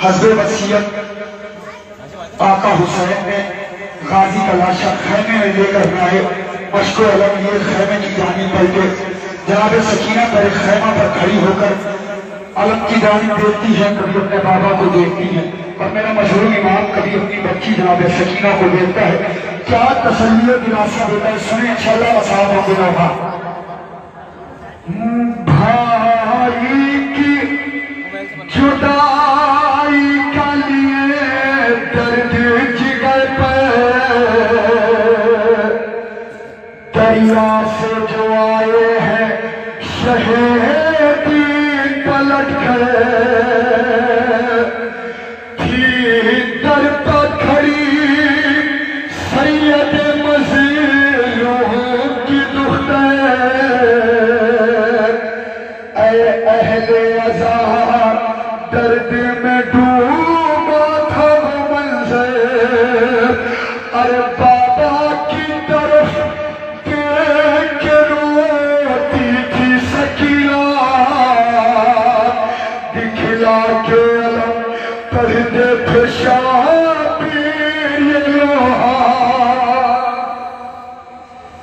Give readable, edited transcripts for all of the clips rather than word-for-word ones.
حسب وصیت آقا حسین نے غازی کا لاشا خیمے میں لے کر آئے. مشک و علم یہ خیمے کی جانب بڑھ کے جناب سکینہ پر ایک خیمہ پر کھڑی ہو کر علم کی جانب دیکھتی ہے, کبھی اپنے بابا کو دیکھتی ہے, اور میرا مشہور امام کبھی اپنی بچی جناب سکینہ کو دیکھتا ہے. کیا تسلی و دلاسا دیتا ہے, سنیں انشاءاللہ اصحابوں کے لوگا. بھائی کی جدائی کا لیے درد جگر پہ دریا سے جو آئے ہیں شہیدی پلٹ کر تھی در پر کھڑی سید مظلوم کی دختر. اے اہل عزا درد میں ڈوبا تھا وہ منظر, ارے بابا کی طرف دیکھ کے روتی تھی سکینہ, دکھلا کے علم پردے پہ شابیر یہ لوہا.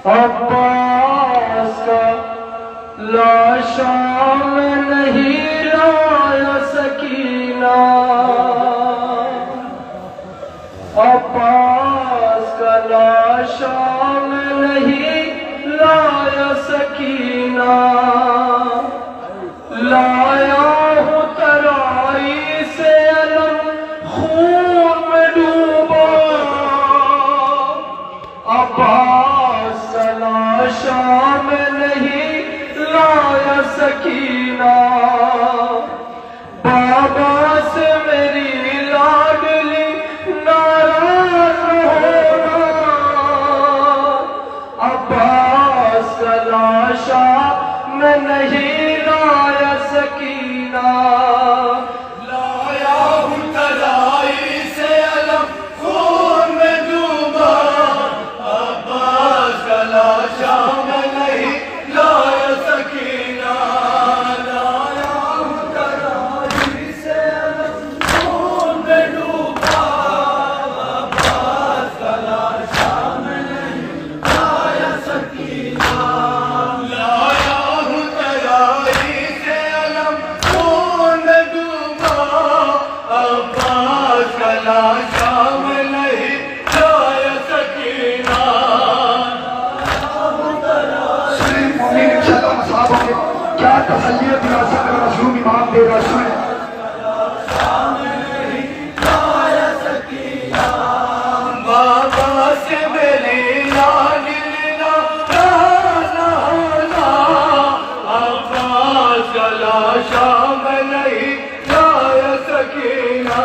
عباس کا لاشا میں نہیں لایا سکینہ, عباس کا لاشا میں نہیں لایا سکینہ. لایا ہوں ترائی سے علم خون میں ڈوبا, عباس کا لاشا میں نہیں لایا سکینہ. بابا سے میری لاڈلی ناراض ہونا, عباس کا لاشا میں نہیں لایا سکینہ. لایا ہوں ترائی سے علم خون میں ڈوبا, عباس کا لاشا میں نہیں لایا سکینہ. لایا ہوں ترائی سے علم خون میں ڈوبا, عباس کا لاشا میں نہیں لایا سکینہ. لایا ہوں ترائی سے علم خون میں ڈوبا, عباس کا لاشا میں نہیں لایا سکینہ. کیا تسلی دلاسا میرا مظلوم امام دے گا, سنیں. بابا سے میری لاڈلی ناراض ہونا, عباس کا لاشا میں نہیں لایا سکینہ.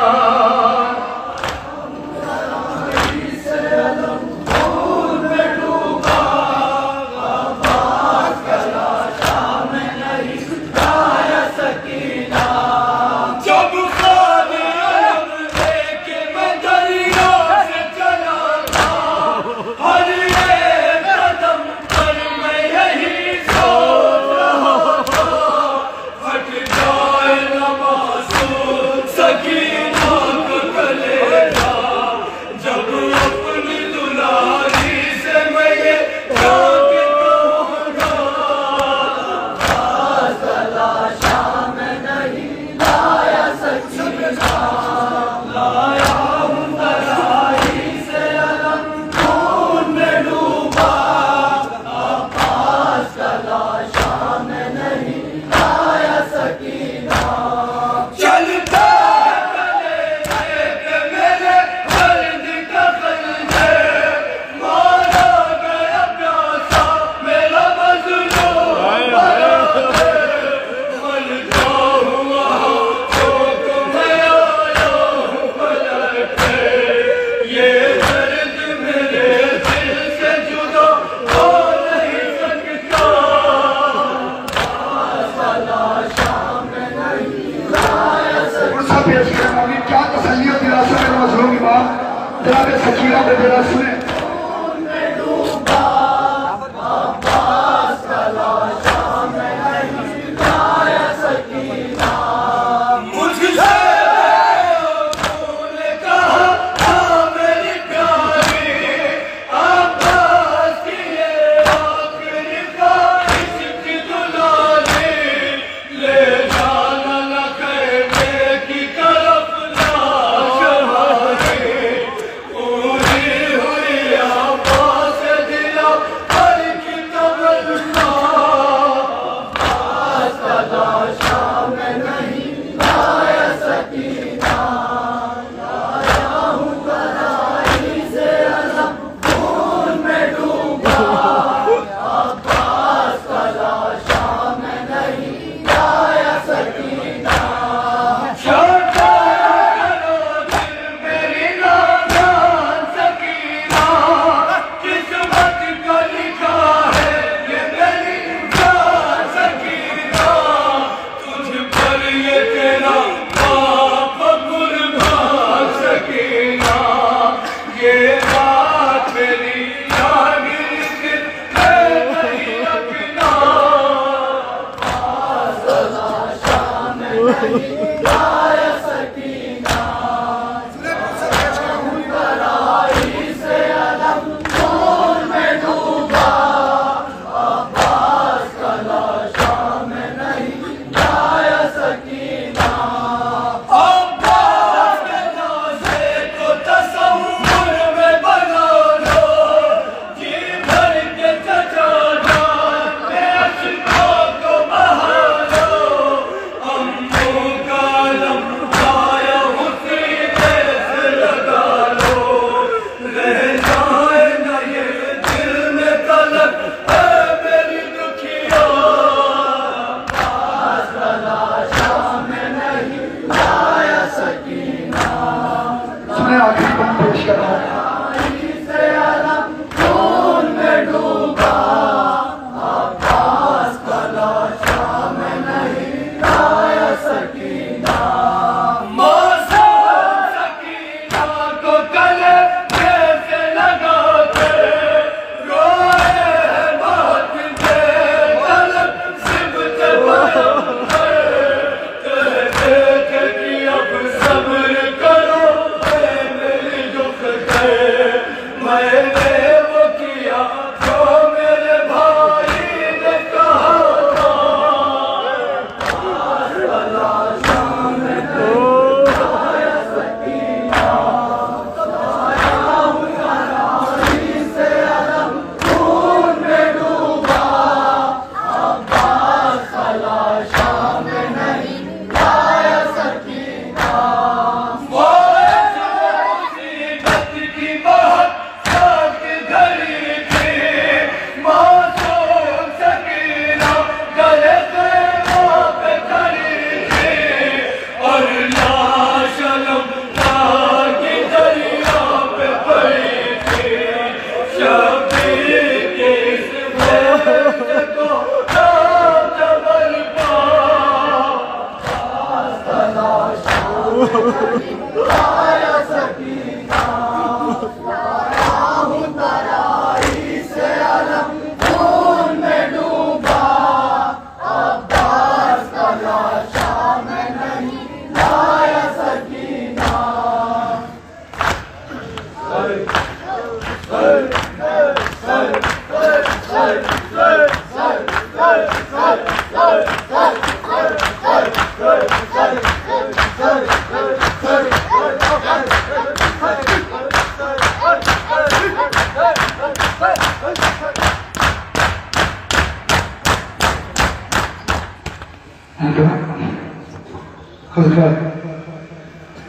جناب سکینہ کو ذرا سنیں.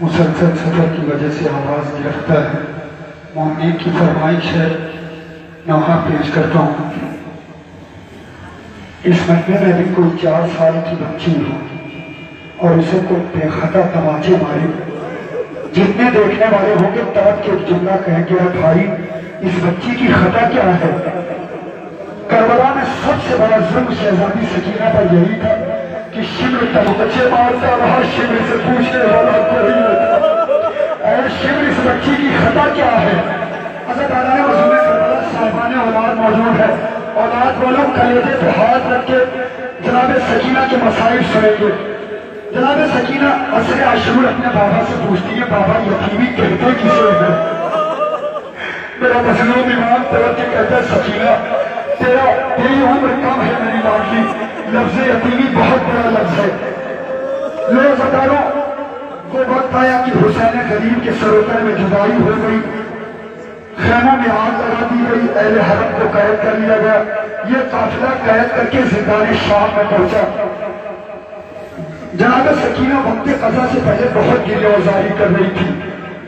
مسلسل سفر کی وجہ سے آواز گرفتا ہے، مؤمنین کی فرمائش ہے، نوحہ پیش کرتا ہوں۔ اس مجمع میں بھی کوئی 4 سال کی بچی ہو اور اسے کوئی بے خطا تماچے مارے، جتنے دیکھنے والے ہوں گے تڑپ کے ایک جملہ کہیں گے اے بھائی اس بچی کی خطا کیا ہے؟ کربلا میں سب سے بڑا ظلم شہزادی سکینہ پر یہی تھا کہ شمر تماچے مارتا رہا، شمر سے پوچھنے والا کوئی نہ تھا۔ اے شمر اس بچی کی خطا کیا ہے؟ حضرت عالم حضور کربلا صاحبان اولاد موجود ہے، اولاد والوں کلیجے پہ ہاتھ رکھ کے جناب سکینہ کے مسائل سنیں گے۔ جناب سکینہ عصر عاشور اپنے بابا سے پوچھتی ہے، بابا یتیمی کہتے کسے ہے؟ میرا مظلوم امام توجہ کہتا ہے سکینہ تیری عمر کم ہے میری لاڈلی، لفظ یتیمی بہت بڑا لفظ ہے۔ لو ستاروں وہ وقت آیا کہ حسین غریب کے سروتر میں جدائی ہو گئی، خیموں میں آگ لگا دی گئی، اہل حرم کو قید کر لیا گیا، یہ قافلہ قید کر کے زندان شام میں پہنچا۔ جناب سکینہ وقت قضا سے پہلے بہت گریہ وزاری کر رہی تھی،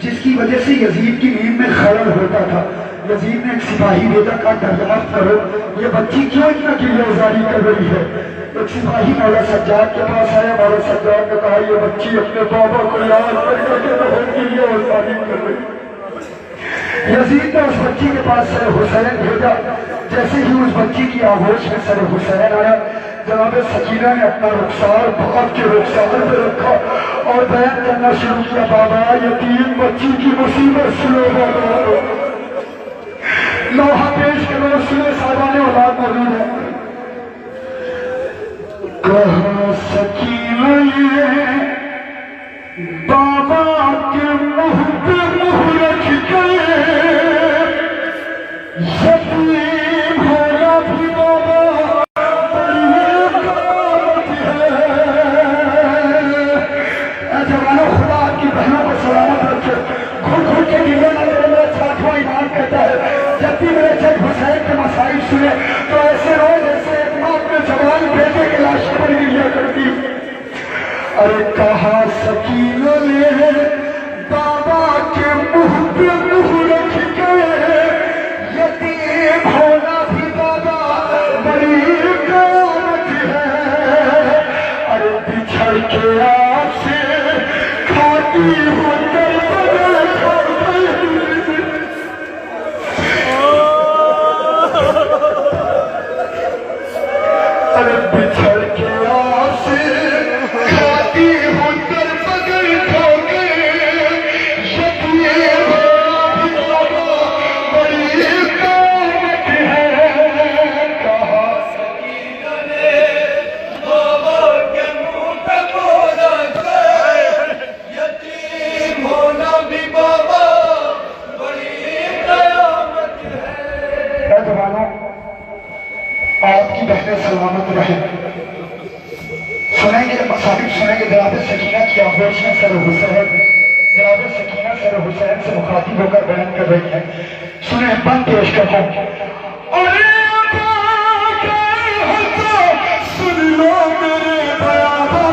جس کی وجہ سے یزید کی نیند میں خلل ہوتا تھا۔ یزید نے ایک سپاہی بھیجا، کہا دریافت کرو یہ بچی کیوں اتنا گریہ وزاری کر رہی ہے؟ ایک سپاہی مولا سجاد کے پاس آیا، مولا سجاد نے کہا یہ بچی اپنے بابا کو یاد کر کے بہت گریہ وزاری کر رہی ہے۔ یزید نے اس بچی کے پاس سر حسین بھیجا، جیسے ہی اس بچی کی آغوش میں سر حسین آیا، جناب سکینہ نے اپنا رخسار بغض کے رخسار پہ رکھا اور بیان کرنا شروع کیا، بابا یتیم بچی کی مصیبت سنو بابا، لوحہ پیش کرو، سنے صاحبان اولاد موجود ہے۔ کہاں سکینہ بابا کے منہ پہ منہ رکھ کے یتیم ہونا بھی بابا بڑی کامت ہے۔ اے جوانو، خدا آپ کی بہنوں کو سلامت رکھے۔ گھر گھر کے دینے نہ میرے میرا چھاٹھواں امام کہتا ہے جب بھی میرے جب حسین کے مسائل سنے تو ایسے روز ایسے ایک ماں اپنے جوان بیٹے کے لاشوں پر گریا کرتی۔ ارے کہا سکینہ نے بابا کے منہ پہ منہ رکھ کے یتیم ہونا بھی بابا بڑی کامت ہے۔ ارے بچھڑ کے آپ سے کھاتی ہوں در بدر کھاتی۔ ارے بچھڑ کے آپ سے کھاتی ہوں در بدر کھاتی۔ یتیم ہونا بھی بابا بڑی کامت ہے۔ کہا سکینہ نے بابا کے منہ پہ منہ رکھ کے یتیم ہونا بھی بابا بڑی قیامت ہے۔ اے جوانوں، آپ کی بہنیں سلامت رہے۔ سنیں گے مصاحب، سنیں گے جناب سکینہ کی آغوش میں سر حسین، جناب سکینہ سر حسین سے مخاطب ہو کر بیان کر رہی ہیں۔ سنیں بند پیش کرتا ہوں۔ ارے بابا حسین سن لو میرے بابا،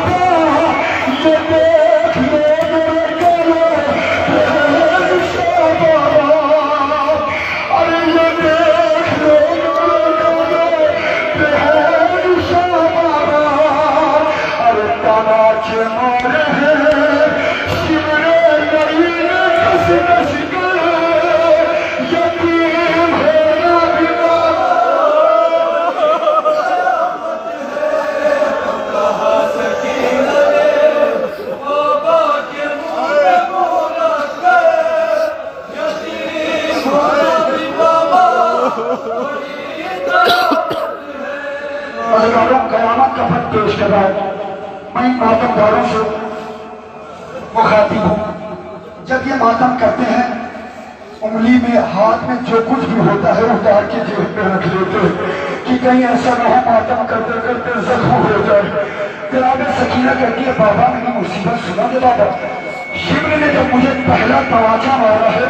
یہ دیکھ لو میرے گلے بہن شہبابا۔ ارے یہ دیکھ لو میرے گلے بہن شہبابا۔ ارے تانا چمارے ہیں شمرے نئی کس کس کے یتیم ہونا بھی کہا سکینہ نے بابا کے منہ پہ منہ رکھ کے یتیم ہونا بھی بابا بڑی قیامت ہے۔ عزیزانوں، قیامت کا وقت پیش کر رہا ہے۔ میں ماتم داروں سے مخاطب ہوں۔ جب یہ ماتم کرتے ہیں انگلی میں ہاتھ میں جو کچھ بھی ہوتا ہے اتار کے جیب میں رکھ لیتے کہ کہیں ایسا نہ ہو ماتم کرتے کرتے زخم ہو جائے۔ جناب سکینہ کہتی ہے بابا میری مصیبت سنا دے بابا۔ شمر نے جب مجھے پہلا تواچا مارا ہے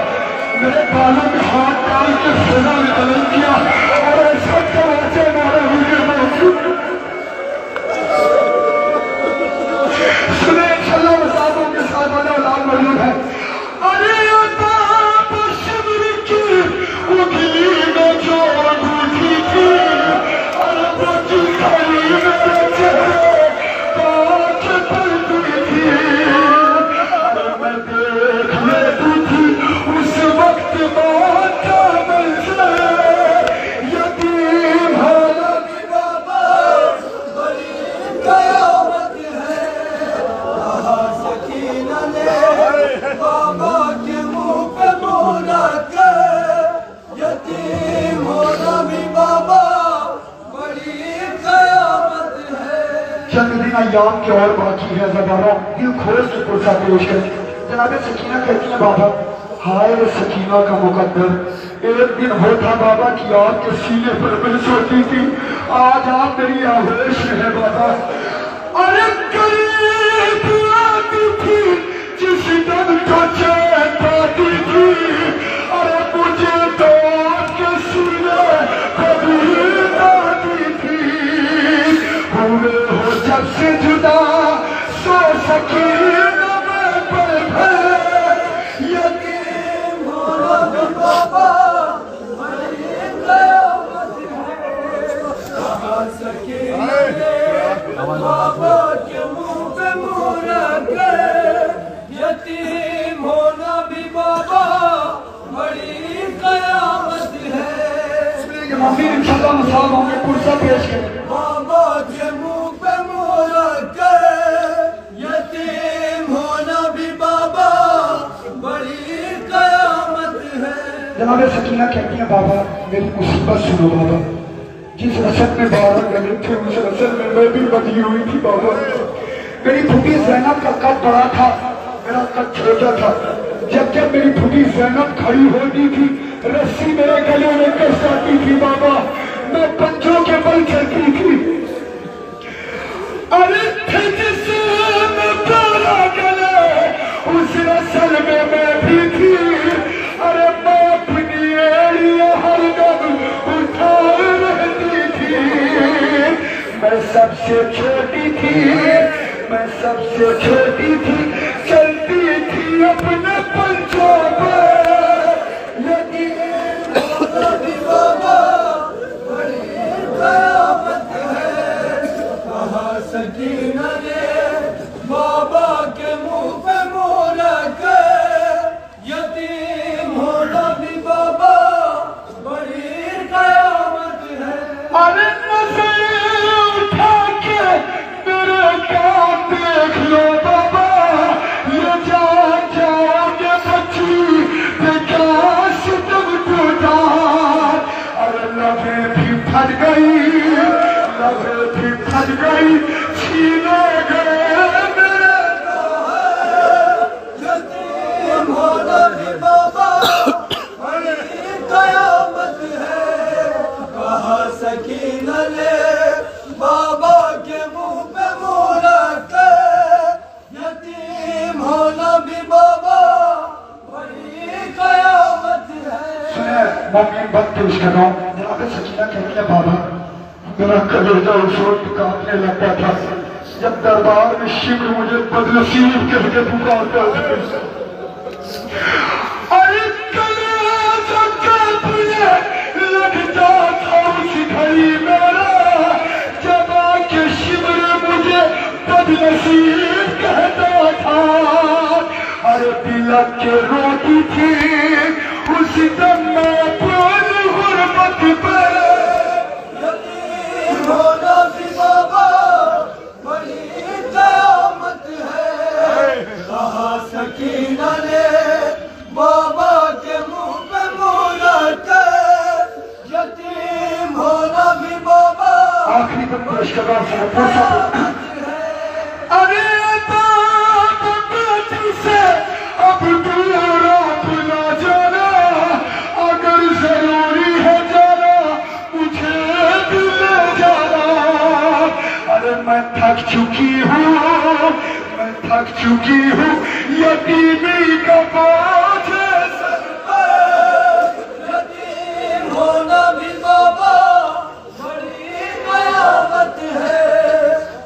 میرے بالوں میں ہاتھ ڈال کے فضا میں قلم کیا اور ایسا تواچا مارا مجھے موجود۔ سنیں انشاءاللہ وسادوں کے ساتھ والا اولاد موجود ہے۔ ارے عطاب شمر کی انگلی میں جو انگوٹھی تھی، ارے وہ کی کھڑی میرے چہرے پاک کرتی تھی۔ ارے میں دیکھ لیتی تھی اس وقت موت کا منظر، یتیم ہونا بھی بابا بڑی قیامت ہے۔ کہا سکینہ نے بابا کے منہ پہ منہ رکھ کے یتیم ہونا بھی بابا بڑی قیامت ہے۔ چند دن ایام کے اور باقی ہے زبانوں، دل کھول کے پرسہ پیش کر۔ جناب سکینہ کہتی ہے بابا ہائے سکینہ کا مقدر، ایک دن ہوتا بابا کہ آپ کے سینے پر میں سوتی تھی، آج آپ میری آغوش میں ہے بابا۔ ارے قریب آتی تھی جس دن کو چین پاتی تھی، ارے مجھے تو آپ کے سینے قریب آتی تھی۔ ہوئے ہو جب سے جدا سو سکینہ میں پل ہے، یتیم ہونا بھی بابا بڑی قیامت ہے۔ کہا سکینہ نے بابا کے منہ پہ منہ رکھ کے یتیم ہونا بھی بابا بڑی قیامت ہے۔ ممبر انشاءاللہ مسلم ہوں گے پرسہ پیش کریں۔ بابا کے منہ پہ منہ رکھ کے یتیم ہونا بھی بابا بڑی قیامت ہے۔ جناب سکینہ کہتی ہیں بابا میری مصیبت سنو بابا، جس رسل میں 12 گلے تھے اس رسل میں بھی بدھی ہوئی تھی بابا۔ میری پھوپھی زینب کا قد بڑا تھا، میرا قد چھوٹا تھا۔ جب میری پھوپھی زینب کھڑی ہوتی تھی، رسی میرے گلے میں کس جاتی تھی بابا، میں پنجوں کے بل چلتی تھی۔ ارے تھے جسم پورا گلے، اس رسل میں بھی تھی۔ ارے میں اپنی ایڑیاں ہر دم اٹھائے رہتی تھی۔ میں سب سے چھوٹی تھی، میں سب سے چھوٹی تھی، چلتی تھی اپنے پنجوں پہ۔ یتیم ہونا بھی بابا بڑی قیامت ہے، کہا سکینہ نے بابا کے منہ پہ منہ رکھ کے، یتیم ہونا بھی بابا بڑی قیامت ہے۔ ارے نظر اٹھا کے میرے کام دیکھ لو بابا، یہ جان جاؤ گے بچی کیا ستم ٹوٹا۔ ارے لبیں بھی پھٹ گئی، لبیں بھی پھٹ گئی، چھینے گئے میرے یتیم ہونا بھی بابا بڑی قیامت ہے، کہا سکینہ نے بابا کے منہ پہ منہ رکھ کے، یتیم ہونا بھی بابا بڑی قیامت ہے۔ سنیں مومن بات پیش کر رہا ہوں۔ جناب سکینہ کہتی ہے بابا میرا کلیجہ اس وقت کانپنے لگتا تھا جب دربار میں شبر مجھے بدنصیب کہہ کے پکارتا تھا۔ ارے کلیجہ کانپنے لگتا تھا اس گھڑی میرا جب آ کے شبر مجھے بدنصیب کہتا تھا۔ ارے بلک کے روتی تھی اس دم میں اپنی غربت پہ۔ یتیم ہونا بھی بابا بڑی قیامت ہے، کہا سکینہ نے بابا کے منہ پہ منہ رکھ کے، یتیم ہونا بھی بابا آخری تک پیش کر رہا ہوں پوچھا ارے باپ بیٹی سے اب دور اپنا جانا، اگر ضروری ہے جانا مجھے بھی لے جانا۔ ارے میں تھک چکی ہوں، میں تھک چکی ہوں، یتیمی کا بوجھ ہے سر پہ۔ یتیم ہونا بھی بابا بڑی قیامت ہے،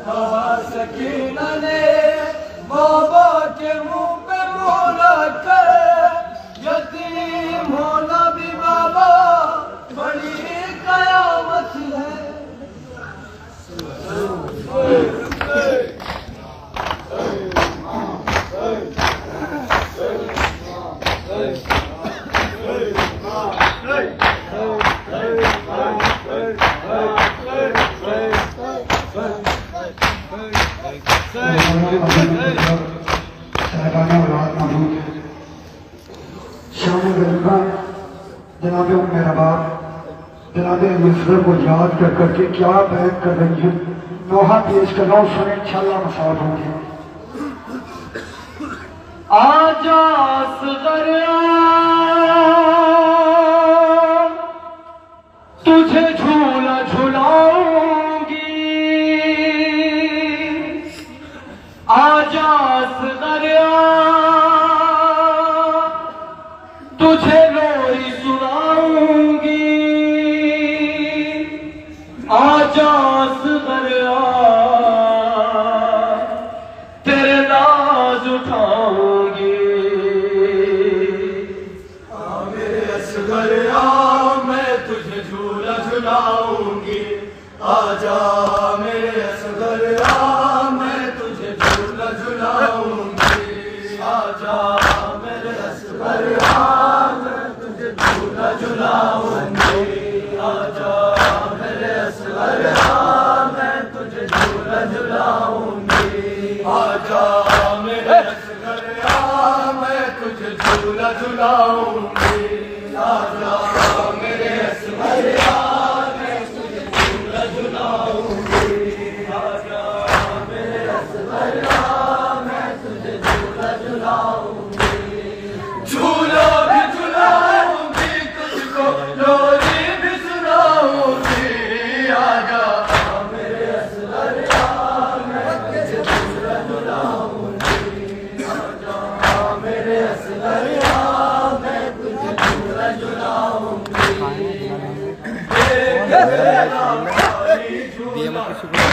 کہا سکینہ نے بابا کے منہ پہ منہ رکھ کے، یتیم ہونا بھی بابا بڑی قیامت ہے۔ صاحبانہ اولاد موجود ہے، شام غریبہ جناب ام رباب جناب مصر کو یاد کر کے کیا بیعت کر رہی ہے، نوحہ پیش کر رہا ہوں، سنیں انشاءاللہ مساعد ہوں گے۔ آجا اصغر تجھے جھولا جھلاؤں گی، آجا اصغر تجھے لوری سناؤں گی، آجا اصغر تیرے ناز اٹھاؤں گی۔ میرے اصغر میں تجھے جھولا جھلاؤں گی، آجا میرے اصغر میں تجھے جھولا جھلاؤں گی، آجا میرے اصغر میں تجھے جھولا جھلاؤں گی، آجا میرے اصغر میں تجھے جھولا جھلاؤں گی، آجا میرے اصغر میں تجھے جھولا جھلاؤں گی، آجا میرے اصغر میں تجھے جھولا جھلاؤں گی، آجا میرے اصغر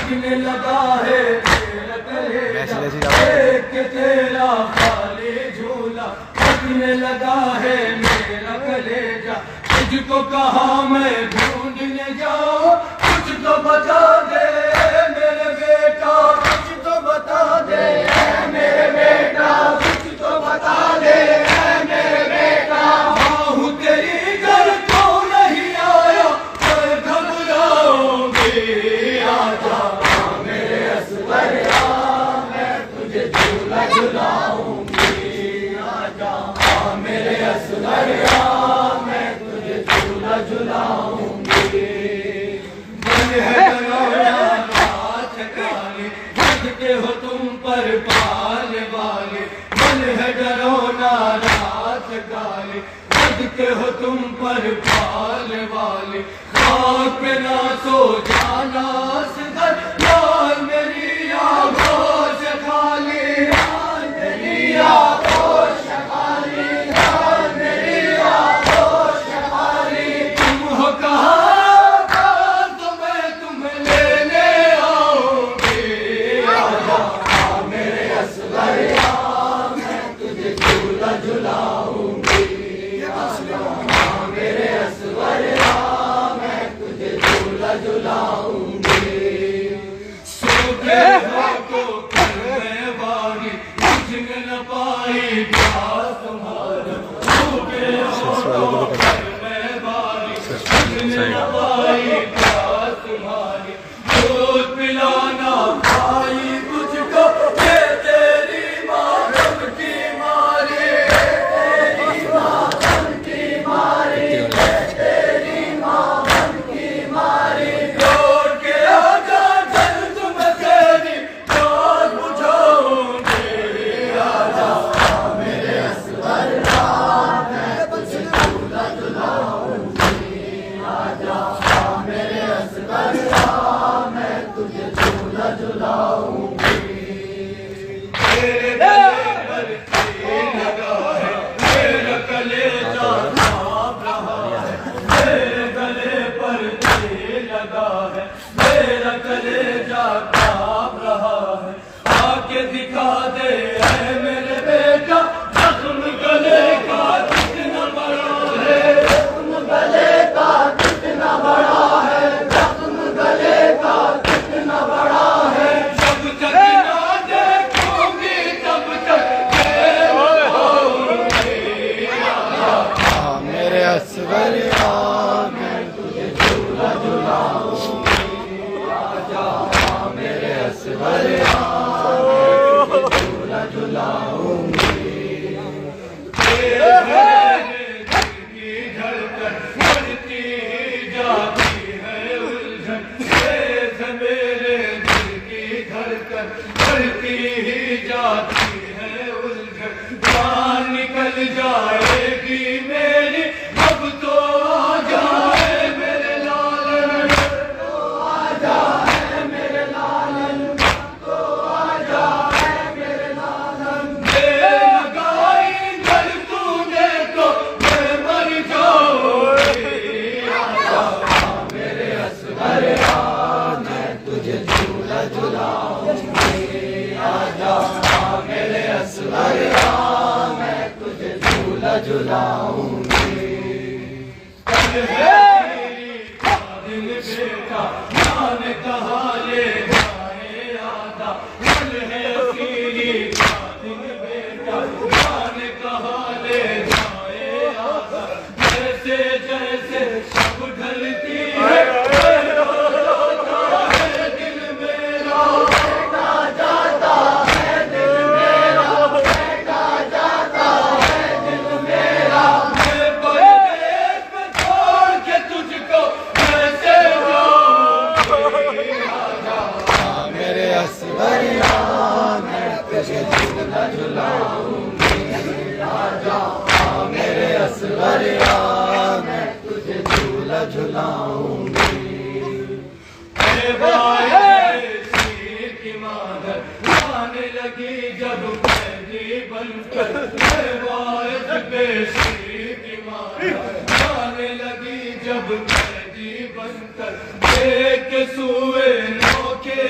بجنے لگا ہے تیرا کلیجہ دیکھ کے تیرا خالی جھولا بجنے لگا ہے میرا کلیجہ تجھ کو کہاں میں ڈھونڈنے جاؤں کچھ تو بتا دے میرے بیٹا کچھ تو بتا دے میرے بیٹا کچھ تو بتا دے میرے بیٹا آہوں تیری گھر تو نہیں آیا میں گھبراؤں گی آجا میرے اصغر میں تجھے جھولا جھلاؤں گی آجا میرے اصغر میں تجھے جھولا جھلاؤں گی من ہے ڈرونا رات کالی لگتے ہو تم پر پالے والے من ہے ڈرونا رات کالی لگتے ہو تم پر پالے والے خاک پہ نہ سو جانا اصغر لال میری آنکھوں سے خالی لال میری آنکھوں سے خالی لال میری آنکھوں سے خالی تم ہو کہاں تو میں تمہیں لینے آؤں گی آجا میرے اصغر میں تجھے جھولا جھلاؤں گی آجا میرے اصغر میں تجھے جھولا جھلاؤں گی سوتے کو کرنے والی بجھنے نہ پائی پیاس تمہارا سوتے کو کرنے والی بجھنے نہ پائی پیاس تمہاری دودھ پلانا پائی تجھ کو یہ تیری ماتم کی ماری تیری ماتم کی ماری تیری ماتم کی ماری لوٹ کے آجا جلد میں تیری جان بجھاؤں گی آجا میرے اصغر میں تجھے جھولا جھلاؤں گی آجا میرے اصغر میں تجھے جھولا جھلاؤں گی تیرے گلے پر تیر لگا ہے میرا کلیجہ کانپ رہا ہے میرے گلے پر تیر لگا ہے میرا کلیجہ کانپ رہا ہے آ کے دکھا دے اے میرے بیٹا زخم گلے کا کتنا بڑا ہے زخم گلے کا کتنا بڑا ہے زخم گلے کا کتنا بڑا ہے جب تک نہ دیکھوں گی تب تک بتاؤں گی آجا میرے اصغر میں تجھے جھولا جھلاؤں گی آجا میرے اصغر میں تجھے جھولا جھلاؤں گی تیرے دل کی دھڑکن بڑھتی ہی جاتی ہے الجھن تیرے میرے دل کی دھڑکن بڑھتی ہی جاتی ہے الجھن جان نکل جائے گی میری اب تو آ جائے میرے لالن تو آ جائے میرے لالن تو آ جائے میرے لالن بے لگائی گھر تو نے تو میں مر جاؤں گی آجا میرے اصغر میں تجھے جھولا جھلاؤں گی آجا میرے اصغر میں تجھے جھولا جھلاؤں گی کل ہے تیری دل بیٹا ماں نے کہا لے جائے آدھا کل ہے تیری دل بیٹا ماں نے کہا لے جائے آدھا جیسے جیسے شب ڈھلتی ہے روتا ہے دل میرا بیٹا جاتا ہے دل میرا بیٹا جاتا ہے دل میرا میں پردیس میں چھوڑ کے تجھ کو کیسے جاؤں گی آجا میرے اصغر میں تجھے جھولا جھلاؤں گی آجا میرے اصغر میں تجھے جھولا جھلاؤں گی اے بھائی شیر کی مادر آنے لگی جب قیدی بن کر اے بھائی بے شیر کی مادر آنے لگی جب قیدی بن کر دیکھ کے سوئے نو کے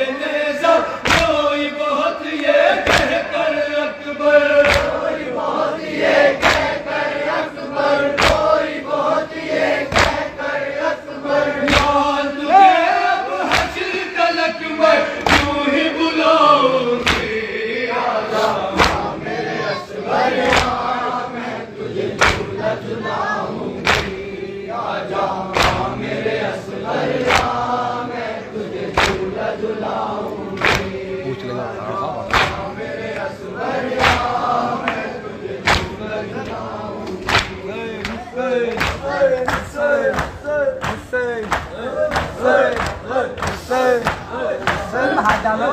ہاتھ ڈالو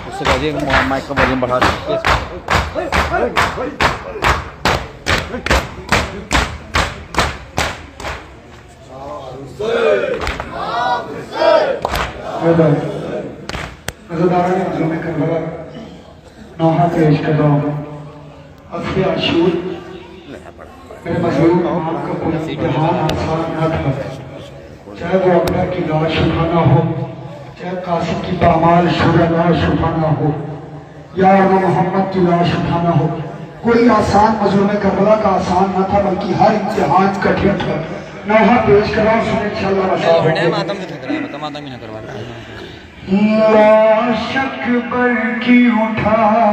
اس سے کہیے مائک کا والیوم بڑھا دیں عزاداران مظلوم کربلا نوحہ پیش کر رہا ہوں حسب عاشور میرے مظلوم آپ کا کوئی امتحان آسان نہ تھا چاہے وہ اکبر کی لاش اٹھانا ہو چاہے قاسم کی پامال شورہ لاش اٹھانا ہو یا محمد کی لاش اٹھانا ہو کوئی آسان مظلوم کربلا کا آسان نہ تھا بلکہ ہر امتحان کٹھن تھا نوحہ پیش کر رہا ہوں سنیں انشاءاللہ لاش اکبر کی اٹھا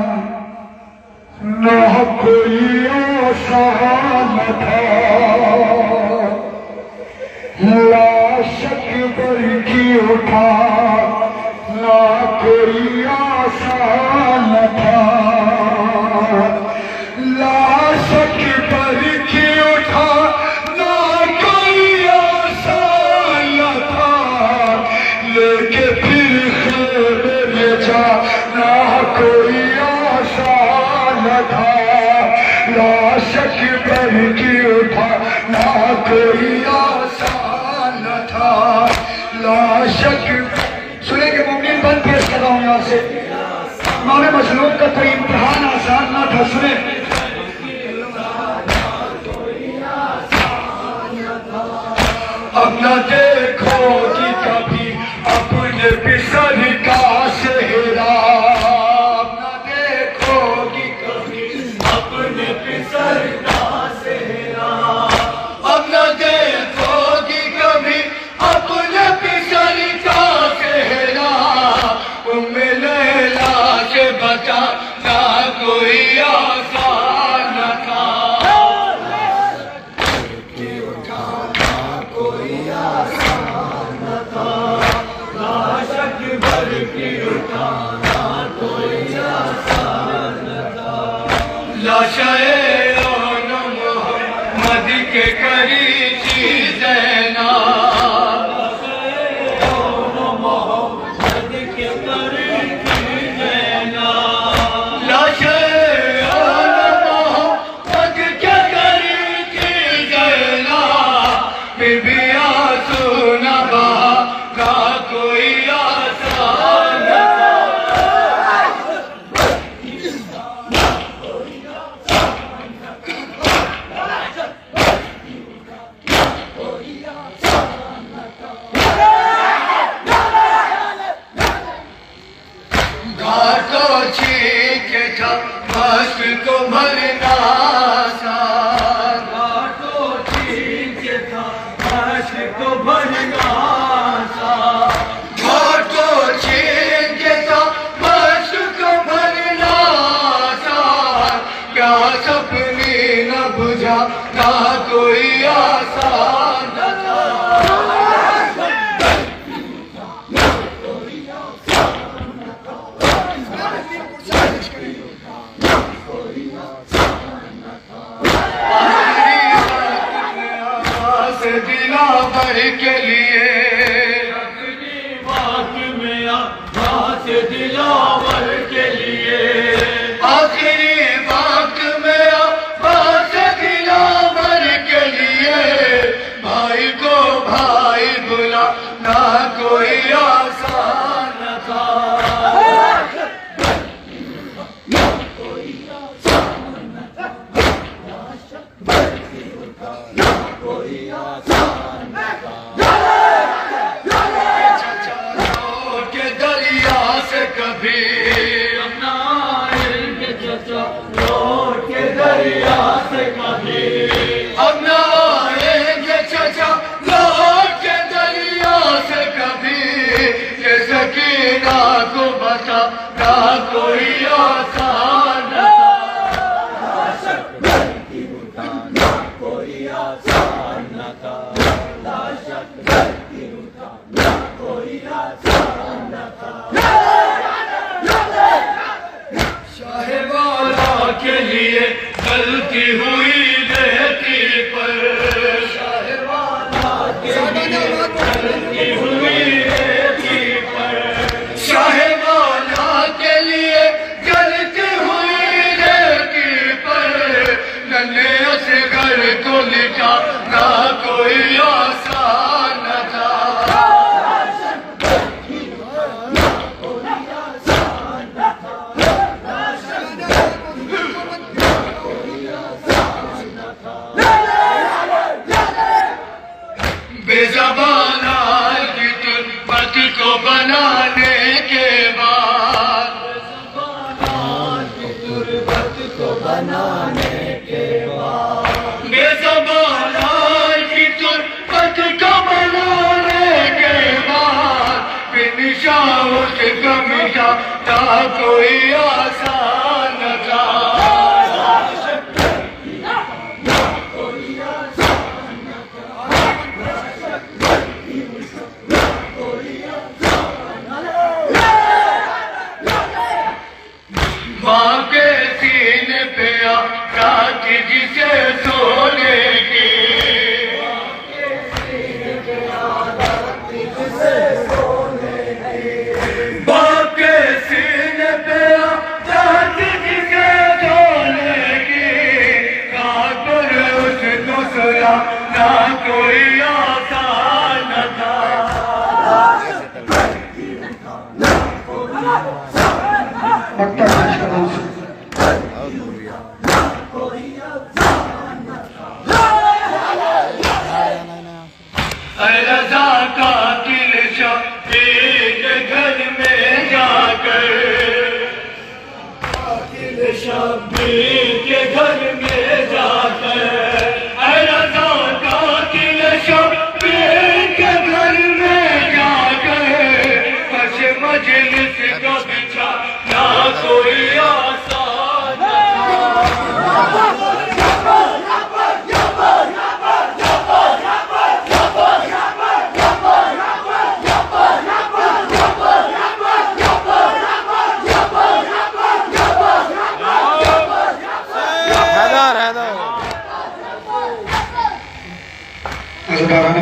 نہ کوئی آسان تھا لاش اکبر کی اٹھا نہ کوئی آسان تھا لاش اکبر کی اٹھا نہ کوئی آسان تھا لیکن کوئی آسان تھا لاش اکبر کی اٹھا نہ کوئی آسان تھا لاش اکبر سنیں کہ مومنین بند پیش کر رہا ہوں یہاں سے امام مظلوم کا کوئی امتحان آسان نہ تھا سنیں اب نہ دیکھو کہ کبھی اپنے پسر کا سہرا لیے غلطی ہوئی رہتی پر غلطی ہوئی رہتی پر شاہ والا کے لیے غلطی ہوئی رہتی پر ننھے سے گھر کو لکھا نہ کوئی آسان نہ تھا بے زبان کی تربت کو بنانے کے بعد بے زبان کی تربت کو بنانے کے بعد بن شاہ اس کا مٹا تھا کوئی آسان نہ تھا ماں کے سینے پہ رات جسے سونے کی ماں کے سینے پہ رات جسے سونے کی رات پر اس کو سلا نہ کوئی آسان نہ تھا رضا کا دل شبیر کے گھر میں جا کر شبیر کے گھر میں جا کر رضا کا دل شبیر کے گھر میں جا کر بس مجلس کا بچھا نہ کوئی آسان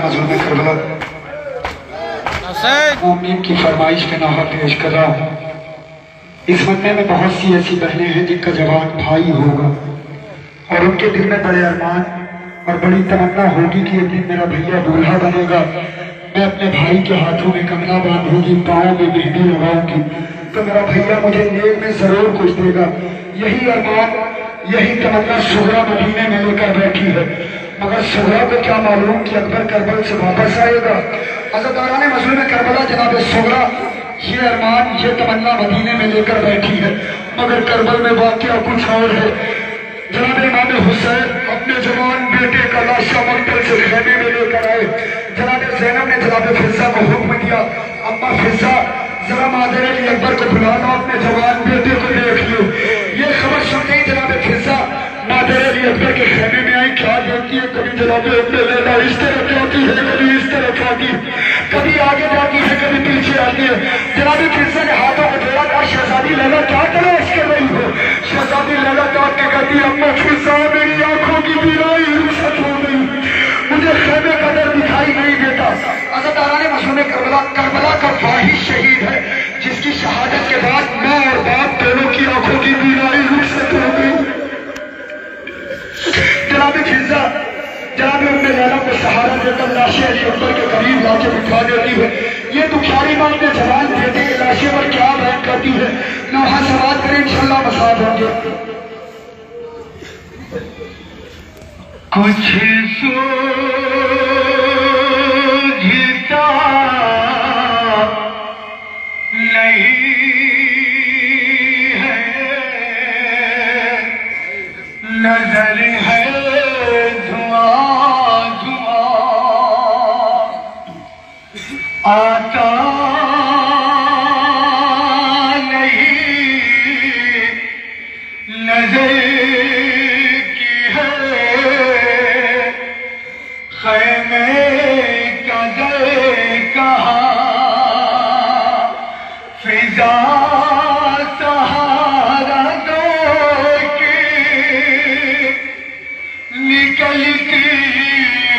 مظلوم کربلا مومنین کی فرمائش پہ نعرہ پیش کر رہا ہوں۔ اس مدنے میں بہت سی ایسی بہنیں ہیں جن کا جوان بھائی ہوگا اور ان کے دل میں بڑے ارمان اور بڑی تمنا ہوگی کہ ایک دن میرا بھیا دولہا بنے گا، میں اپنے بھائی کے ہاتھوں میں کنگنا باندھوں گی، پاؤں میں مہندی لگاؤں گی تو میرا بھیا مجھے نیک میں ضرور کچھ دے گا۔ یہی ارمان یہی تمنا سغرا مدینے میں لے کر بیٹھی ہے، مگر سغرا کو کیا معلوم کہ اکبر کربل سے واپس آئے گا۔ عزاداران مظلوم کربلا جناب سغرا یہ ارمان یہ تمنا مدینے میں لے کر بیٹھی ہے، مگر کربل میں واقعہ کچھ اور ہے۔ جناب امام حسین اپنے جوان بیٹے کا لاشا مقتل سے خیمے میں لے کر آئے۔ جناب زینب نے جناب فضہ کو حکم دیا، اما فضہ ذرا مادر علی اکبر کو بلانا، اپنے جوان بیٹے کو دیکھ لو۔ یہ خبر سنتے ہی جناب فضہ مادر علی اکبر کے خیمے میں آئی، کیا دیکھتی ہے؟ کبھی جناب اپنے لیلا اس طرف جاتی ہے، کبھی اس طرف آتی ہے، کبھی آگے جاتی ہے، کبھی پیچھے آتی ہے۔ جناب فضہ نے ہاتھوں کو جوڑا، کہا شہزادی لیلا کیا تلاش کر رہی ہو؟ شہزادی لیلا کہا کہ کہتی اما فضہ میری آنکھوں کی بینائی رخصت ہو گئی، مجھے خیمے کا در دکھائی نہیں دیتا۔ عزاداران مظلوم کربلا کا واحد شہید ہے جس کی شہادت کے بعد ماں اور باپ دونوں کی آنکھوں کی بینائی رخصت ہو گئی۔ جناب فضہ جناب ام لیلا کو سہارا دے کر لاش علی اکبر کے قریب لا کے بٹھا دیتی ہے۔ یہ دکھیاری ماں اپنے جوان بیٹے کے لاشے پر کیا بیان کرتی ہے، نوحہ سماعت کریں انشاءاللہ مساعد ہوں گے۔ کچھ سوجھتا نہیں ہے، نظر ہے دھواں دھواں، آتا نہیں نظر خیمے کا در کہاں، فضا سہارا دو کی چلتی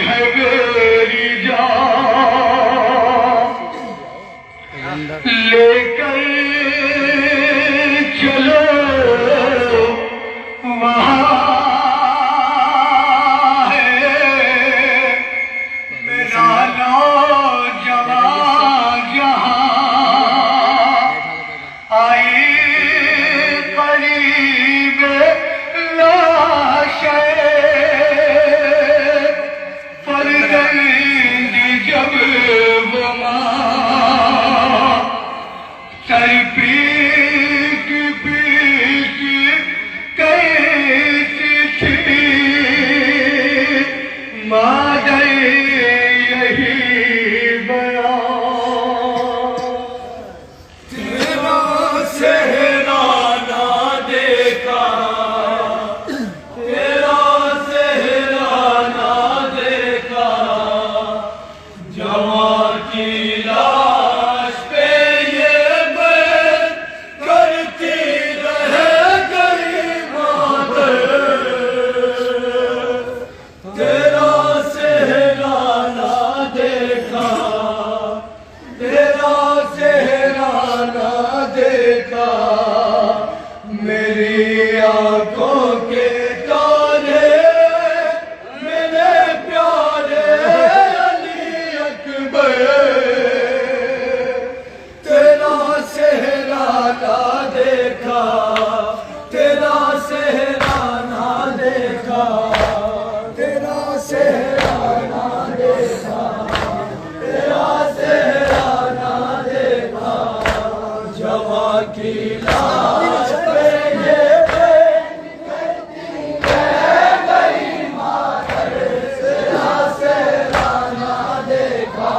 ہے میری جان لے کر چلو وہاں ہے میرا نوجوان جہاں آئی قریب لاشے فرزند جب وہ ماں سر پیٹ پیٹ کیسی تھی مادر یہی بیان تیرا چہرہ نہ دیکھا تیرا چہرہ نہ دیکھا جوان کی لاش پہ یہ بیت کرتی رہے گئی مادر تیرا چہرہ نہ دیکھا تیرا چہرہ نہ دیکھا میری آنکھوں کے تارے میرے پیارے علی اکبر تیرا چہرہ نہ دیکھا تیرا چہرہ نہ دیکھا تیرا چہرہ نہ دیکھا تیرا چہرہ نہ دیکھا جوان کی لاش پہ یہ بیت کرتی رہ گئی مادر تیرا چہرہ نہ دیکھا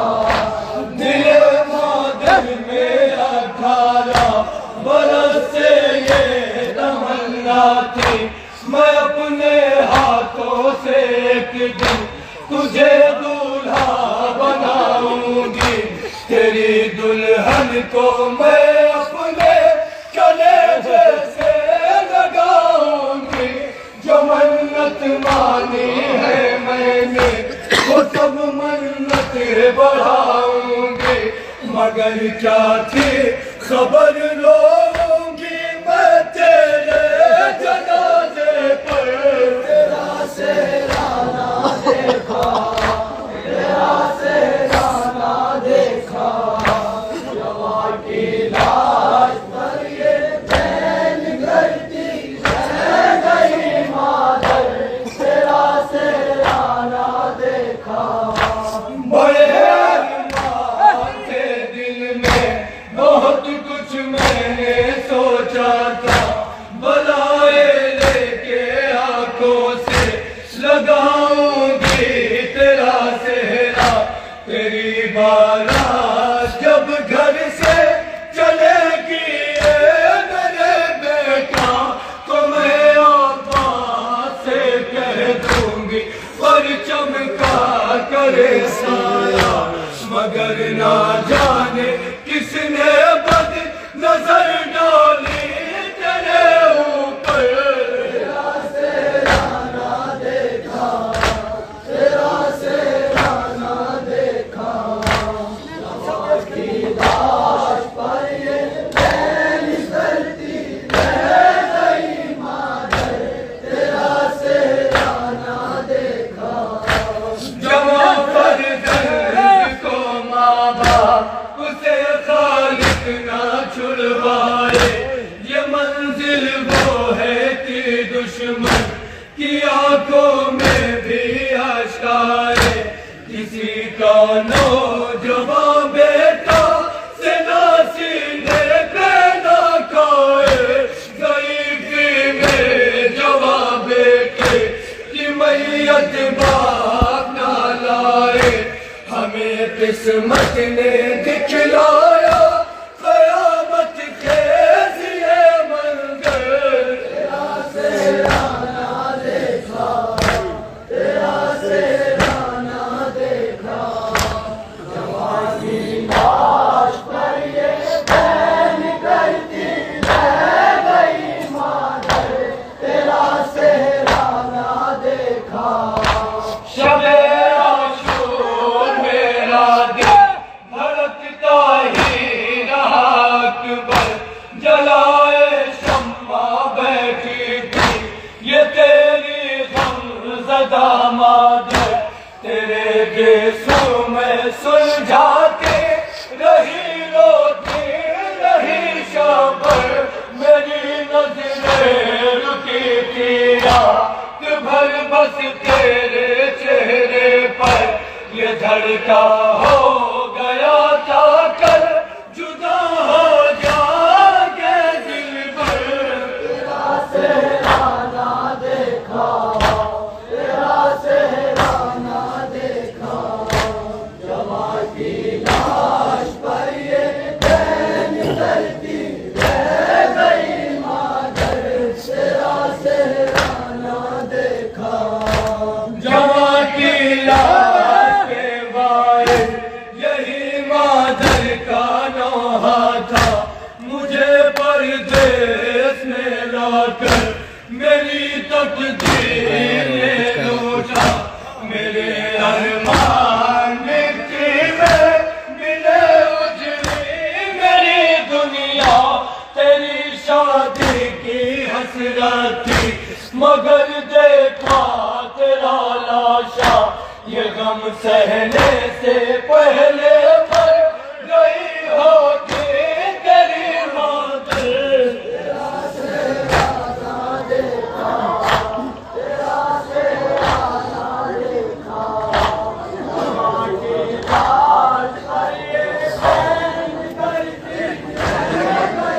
دل مادر میں 18 برس سے یہ تمنا تھی میں اپنے ہاتھوں سے ایک دن تجھے دولہا بناؤں گی تیری دلہن کو میں اپنے کلیجے سے لگاؤں گی جو منت مانی ہے میں نے وہ سب منت بڑھاؤں گی مگر کیا تھی خبر لوں گی میں تیرے جنازے پر تیرا چہرہ نہ دیکھا تیرا چہرہ نہ دیکھا جوان کی لاش پر یہ بین کرتی رہ گئی مادر تیرا چہرہ نہ دیکھا بڑے ارمان تھے دل میں بہت کچھ میں نے سوچا تھا بلائے لے کے آنکھوں سے لگاؤں گی تیرا چہرہ تیری بارات جب گھر سے چلے گی میرے بیٹا تو میں عباس سے کہہ دوں گی پرچم کا کرے سایہ مگر نہ جانے کس نے بد نظر ڈالی تیرے اوپر تیرا چہرہ نہ دیکھا تیرا چہرہ نہ دیکھا جوان کی لاش پر یہ بین کرتی رہ گئی مادر تیرا چہرہ نہ دیکھا جوان فرزند کو ماں باپ اسے خالق نہ چھڑوائے یہ منزل وہ ہے کہ دشمن کی آنکھوں میں بھی اشک آئے کسی کا نوجوان بیٹا سنا سینے پہ نہ کھائے ضعیفی میں جوان بیٹے کی میت باپ نہ لائے ہمیں قسمت نے دکھلایا قیامت کے یہ منظر تیرا چہرہ نہ دیکھا تیرا چہرہ نہ دیکھا جوان کی لاش پر یہ بین کرتی رہ گئی مادر تیرا چہرہ نہ دیکھا سو میں سلجھاتے رہی روتی رہی شب میری نظریں رکی تھی رات بھر بس تیرے چہرے پر یہ دھڑکا ہو گیا تھا کل جدا ہو جاگے دل پر تیرا چہرہ نہ دیکھا تیرا چہرہ نہ دیکھا جوان کی لاش پر یہ بین کرتی رہ گئی مادر تیرا چہرہ نہ دیکھا جوان کی لاش کے وارث یہی مادر کا نوحہ تھا مجھے پردیس میں لا کر میری تقدیر نے لوٹا میرے ارمان مٹی میں ملے اجڑی میری دنیا تیری شادی کی حسرت تھی مگر دیکھا تیرا لاشا یہ غم سہنے سے پہلے مر گئی ہوتی تیری مادر تیرا چہرہ نہ دیکھا تیرا چہرہ نہ دیکھا جوان کی لاش پر یہ بین کرتی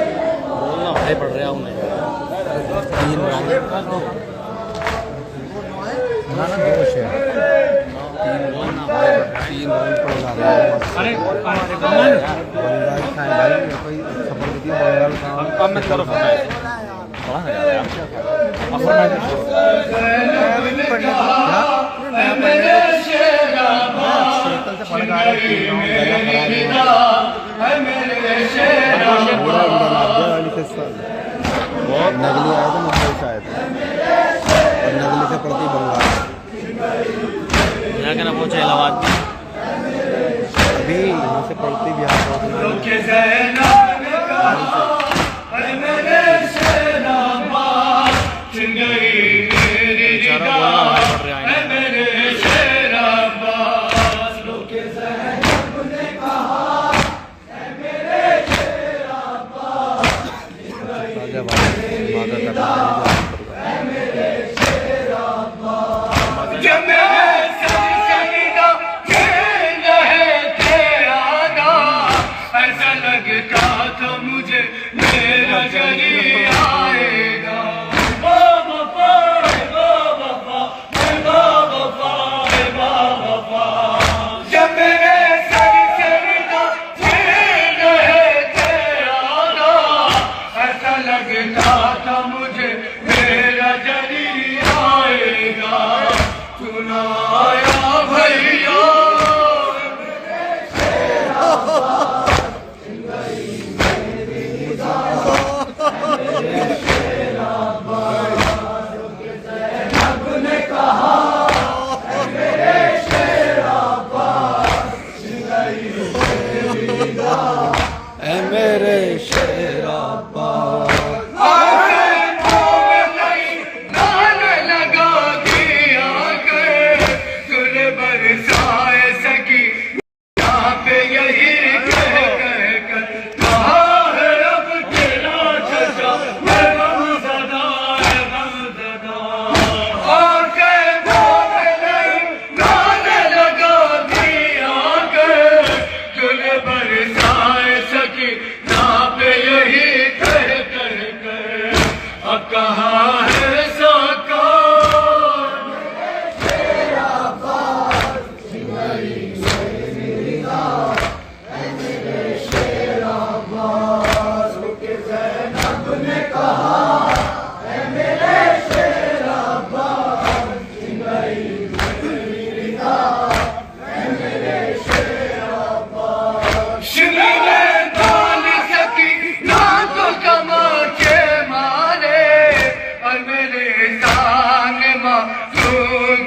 رہ گئی بولنا بھائی پڑھ رہا ہوں میں نگلی آئے تھے ممبئی سے آئے تھے اور نگلی سے پڑتی بنگال یہاں کے نہ پہنچے الہ آباد ابھی یہاں سے پڑتی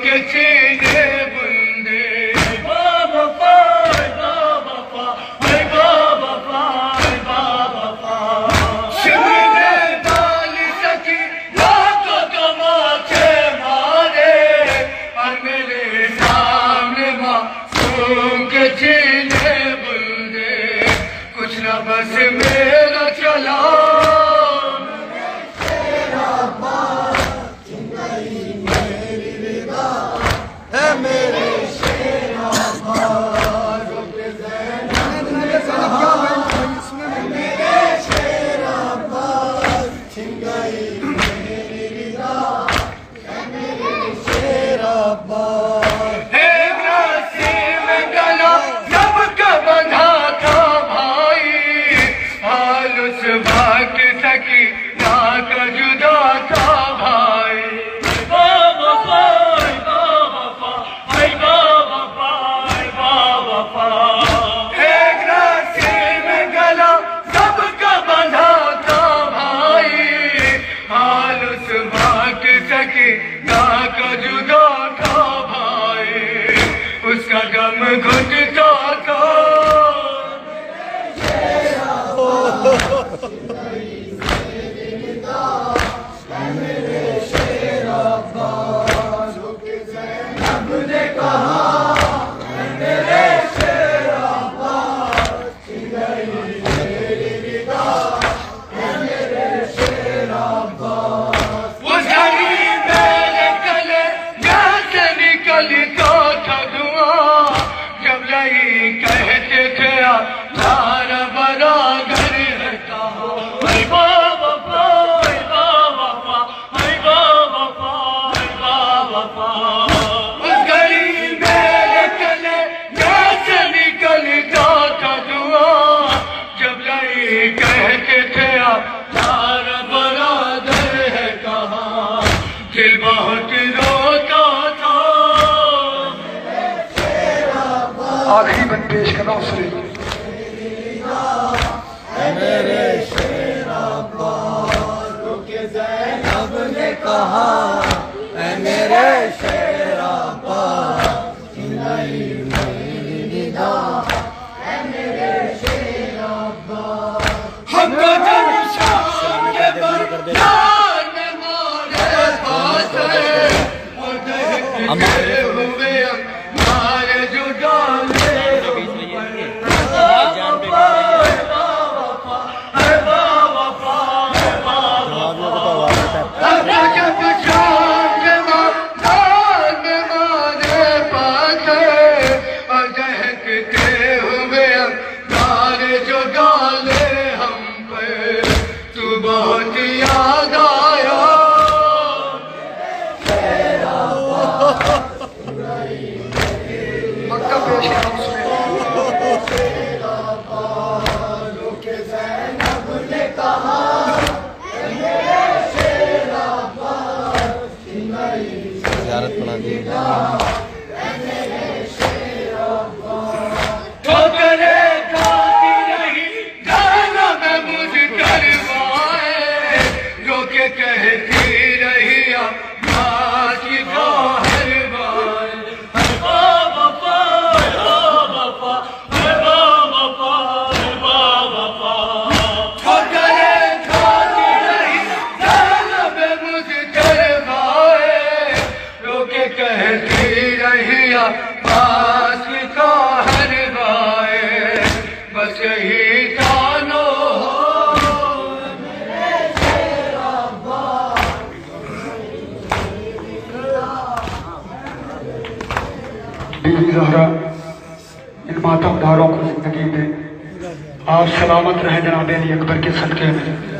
کے چھینے بندے میرا چلا آخری بند پیش کرنا اس سے میرے شیر عباس کے زینب نے کہا اے میرے شیر عباس نہیں میری ندا اے میرے شیر عباس ہم کو جب شام کے برجان مارے پاس ہے اور دیکھتے ہوئے ہمارے جو ڈالے زیارت بنا دی بیوی زہرا ان ماتم داروں کو زندگی میں آپ سلامت رہیں جناب علی اکبر کے صدقے میں